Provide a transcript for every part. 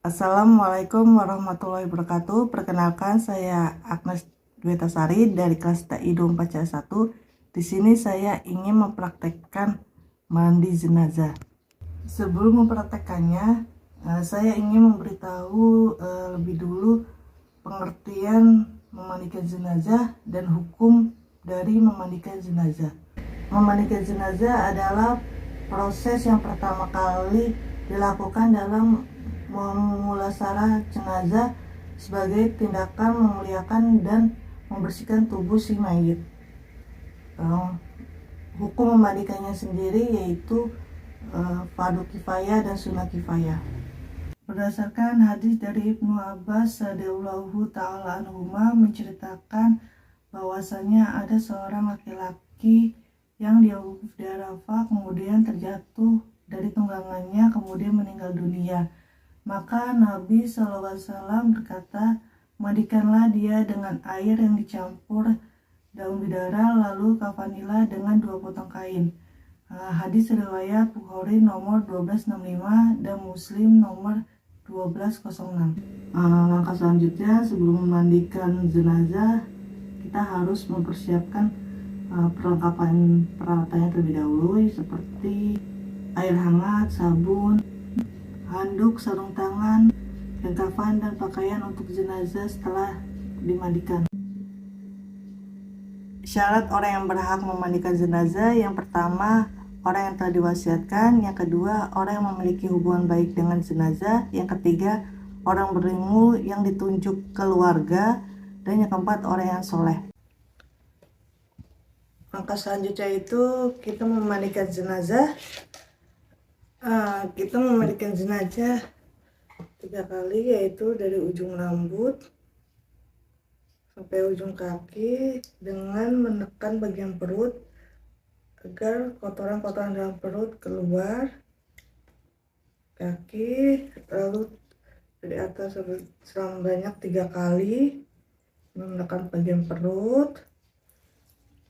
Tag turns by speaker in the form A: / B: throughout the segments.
A: Assalamualaikum warahmatullahi wabarakatuh. Perkenalkan, saya Agnes Dwetasari dari kelas TIDU 4C1. Di sini saya ingin mempraktekkan mandi jenazah. Sebelum mempraktekkannya, saya ingin memberitahu lebih dulu pengertian memandikan jenazah dan hukum dari memandikan jenazah. Memandikan jenazah adalah proses yang pertama kali dilakukan dalam memulasarah jenazah sebagai tindakan memuliakan dan membersihkan tubuh si mayit. Hukum memandikannya sendiri yaitu fardu kifayah dan sunnah kifayah. Berdasarkan hadis dari Ibnu Abbas radhiyallahu ta'ala anhuma menceritakan bahwasanya ada seorang laki-laki yang di Arafah kemudian terjatuh dari tunggangannya kemudian meninggal dunia. Maka Nabi SAW berkata, mandikanlah dia dengan air yang dicampur daun bidara, lalu kafanilah dengan 2 potong kain. Hadis riwayat Bukhari nomor 1265 dan Muslim nomor 1206. Langkah selanjutnya sebelum memandikan jenazah, kita harus mempersiapkan perlengkapan peralatannya terlebih dahulu, seperti air hangat, sabun, handuk, sarung tangan, dan kafan dan pakaian untuk jenazah setelah dimandikan. Syarat orang yang berhak memandikan jenazah: yang pertama, orang yang telah diwasiatkan; yang kedua, orang yang memiliki hubungan baik dengan jenazah; yang ketiga, orang berilmu yang ditunjuk keluarga; dan yang keempat, orang yang soleh. Langkah selanjutnya itu kita memandikan jenazah. Kita memandikan jenazah 3 kali, yaitu dari ujung rambut sampai ujung kaki dengan menekan bagian perut agar kotoran-kotoran dalam perut keluar kaki, lalu dari atas sebanyak 3 kali menekan bagian perut,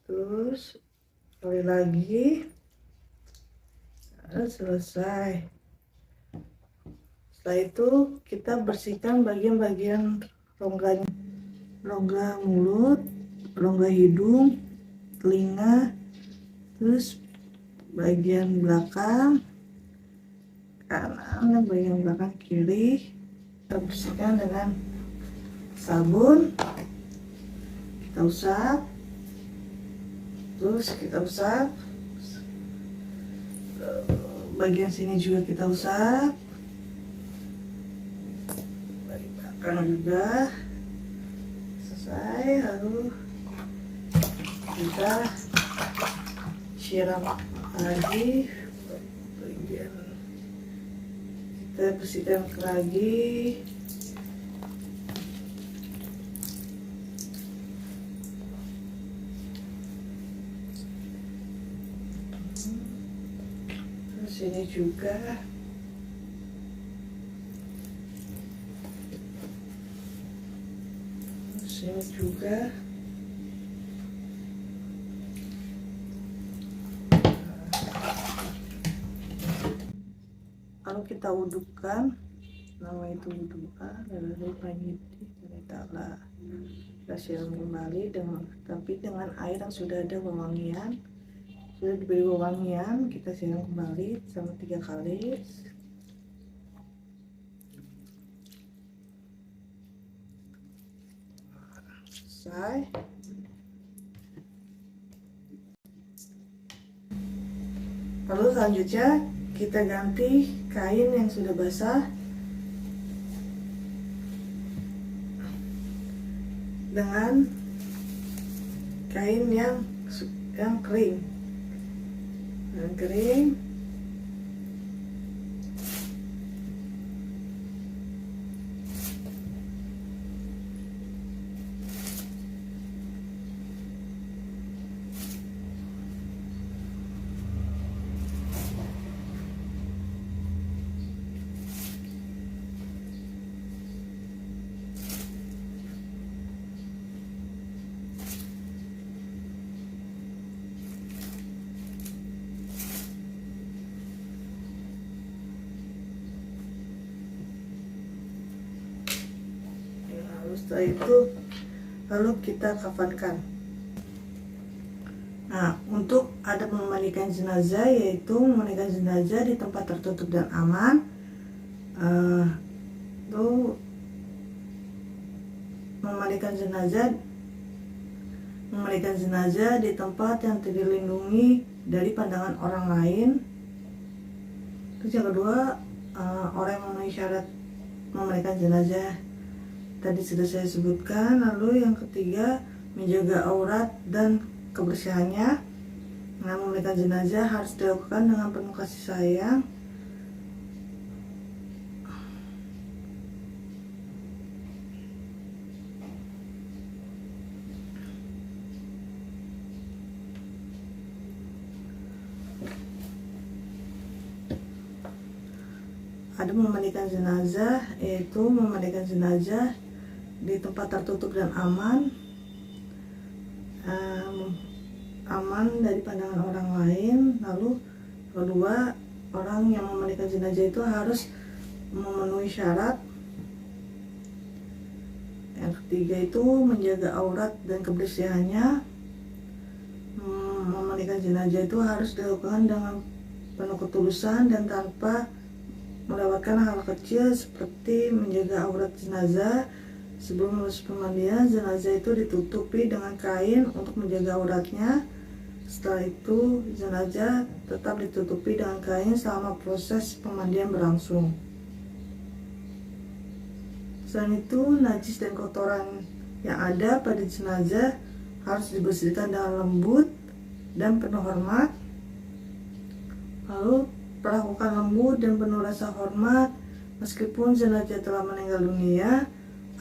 A: terus sekali lagi. Selesai. Setelah itu kita bersihkan bagian-bagian rongganya, rongga mulut, rongga hidung, telinga, terus bagian belakang kanan dan bagian belakang kiri. Kita bersihkan dengan sabun, kita usap, terus kita usap bagian sini juga, kita usap bagian belakang juga. Selesai, lalu kita siram lagi bagian, kita bersihkan lagi. Sini juga. Sini juga. Kalau kita wudukan, nama itu wudu'a, lalu panyiti ta'ala, kita siram kembali tapi dengan air yang sudah ada wewangian. Sudah diberi wewangian, kita siram kembali sama 3 kali. Selesai. Lalu selanjutnya kita ganti kain yang sudah basah dengan kain yang kering. Setelah itu lalu kita kafankan. Nah, untuk adab memandikan jenazah yaitu memandikan jenazah di tempat tertutup dan aman. Itu memandikan jenazah di tempat yang tidak dilindungi dari pandangan orang lain. Terus yang kedua, orang yang memenuhi syarat memandikan jenazah tadi sudah saya sebutkan. Lalu yang ketiga, menjaga aurat dan kebersihannya. Nah, memandikan jenazah harus dilakukan dengan penuh kasih sayang. Ada memandikan jenazah, yaitu memandikan jenazah di tempat tertutup dan aman, aman dari pandangan orang lain. Lalu kedua, orang yang memandikan jenazah itu harus memenuhi syarat. Yang ketiga itu menjaga aurat dan kebersihannya. Memandikan jenazah itu harus dilakukan dengan penuh ketulusan dan tanpa melewatkan hal kecil seperti menjaga aurat jenazah. Sebelum proses pemandian, jenazah itu ditutupi dengan kain untuk menjaga auratnya. Setelah itu, jenazah tetap ditutupi dengan kain selama proses pemandian berlangsung. Selain itu, najis dan kotoran yang ada pada jenazah harus dibersihkan dengan lembut dan penuh hormat. Lalu perlakukan lembut dan penuh rasa hormat meskipun jenazah telah meninggal dunia.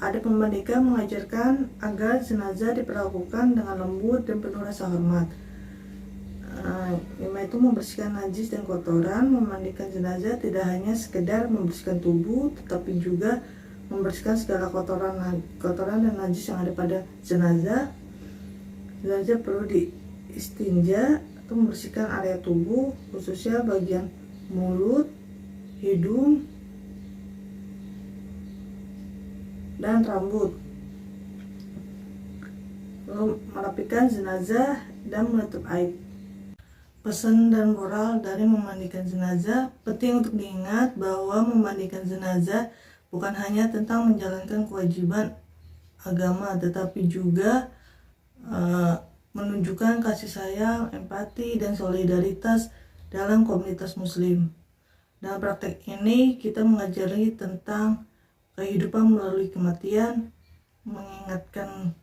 A: Adab memandikan mengajarkan agar jenazah diperlakukan dengan lembut dan penuh rasa hormat. Lima itu membersihkan najis dan kotoran. Memandikan jenazah tidak hanya sekedar membersihkan tubuh, tetapi juga membersihkan segala kotoran dan najis yang ada pada jenazah. Jenazah perlu diistinja atau membersihkan area tubuh, khususnya bagian mulut, hidung, dan rambut. Lalu merapikan jenazah dan menutup aib. Pesan dan moral dari memandikan jenazah: penting untuk diingat bahwa memandikan jenazah bukan hanya tentang menjalankan kewajiban agama, tetapi juga menunjukkan kasih sayang, empati, dan solidaritas dalam komunitas muslim. Dalam praktek ini kita mengajari tentang kehidupan melalui kematian, mengingatkan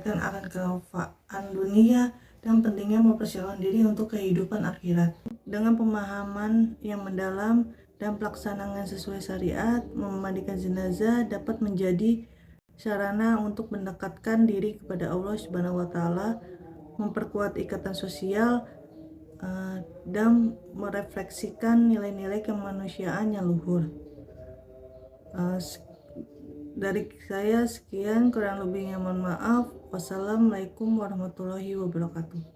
A: akan kewafaan dunia, dan pentingnya mempersiapkan diri untuk kehidupan akhirat. Dengan pemahaman yang mendalam dan pelaksanaan sesuai syariat, memandikan jenazah dapat menjadi sarana untuk mendekatkan diri kepada Allah Subhanahu wa Ta'ala, memperkuat ikatan sosial, dan merefleksikan nilai-nilai kemanusiaan yang luhur. Dari saya sekian, kurang lebihnya mohon maaf. Wassalamualaikum warahmatullahi wabarakatuh.